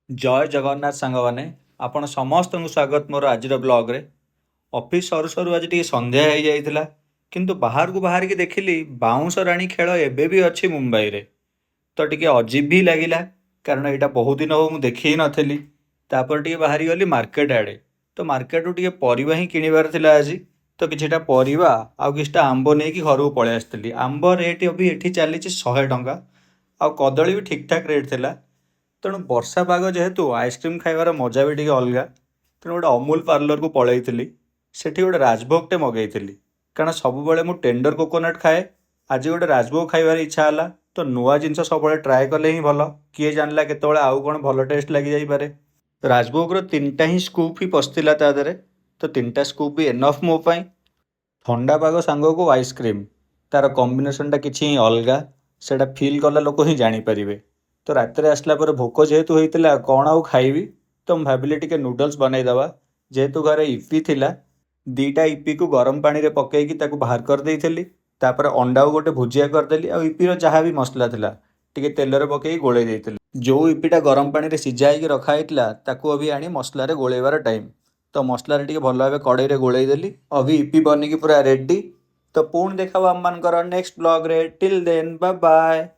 जय जगन्नाथ सांगवाने आपण समस्त स्वागत मोर आज ब्लॉग्रे। ऑफिस सरू सरू आज टी संध्या हो जाइतिला, किंतु बाहर को बाहर की देखिली बाउंस राणी खेल एबे भी अच्छी मुंबई रे। तो टिके अजीब भी लगिला, कारण यहाँ बहुत दिन हो मुझे देखी नथली। तापर टिके बाहरी गली मार्केट आड़े, तो मार्केट रू टिके परिबा ही किणिबार थिला आज। तो किछिटा परिबा आउ किछिटा आंब नहीं कि घर को पळेई आसतिली। आंब रेट अभी एठी चली 100 टंका, आउ कदली भी ठीक ठाक रेट थिला। तेणु वर्षा पाग जेहेतु आइसक्रीम खाइबार मजा भी टिके अलगा। तेणु गोटे अमूल पार्लर को पळेइथिली, सेठी गोटे राजभोगटे मगेइथिली, कारण सबुबले मु टेंडर कोकोनट खाए। आज गोटे राजभोग खाइबार इच्छा हला, तो नुआ जिनस सबुबले ट्राए कले ही भल, किए जानला केतबेले आउ कोन भल टेस्ट लागि जाई पारे। राजभोगर 3टा ही स्कूप ही पस्तिला ता देरे, तो 3टा स्कूप भी एनफ मो पाई। ठंडा पाग सांग को आइसक्रीम, तार कॉम्बिनेशनटा किछि ही अलगा, सेटा फील कला लोक ही जानी परिबे। तो रात आसला पर भोक जेहेतु होता कौन आउ खाइबी, तो मुझे भाविली टिके नूडल्स बनईदवा। जेहेतु घरे इपी थिला, 2टा इपी को गरम पानी रे पकेइकी ताकू बाहर कर देइथिली। तापर अंडा को गोटे भुजिया करदेली, आ इपीर जहाँ भी मसला थिला टिके तेलरे पकई गोले देइथिली। जो इपीटा गरम पानी रे सिझाइकी रखा ହେଇଥିଲା ताकू अभी आनी मसला रे गोलेबार टाइम। तो मसला रे टिके भल भाबे कड़ाई रे गोलेई देली। अभी इपी बनिकी पूरा रेडी। तो पुणी देखा आम मानकर नेक्स्ट ब्लॉग रे। Till then bye bye.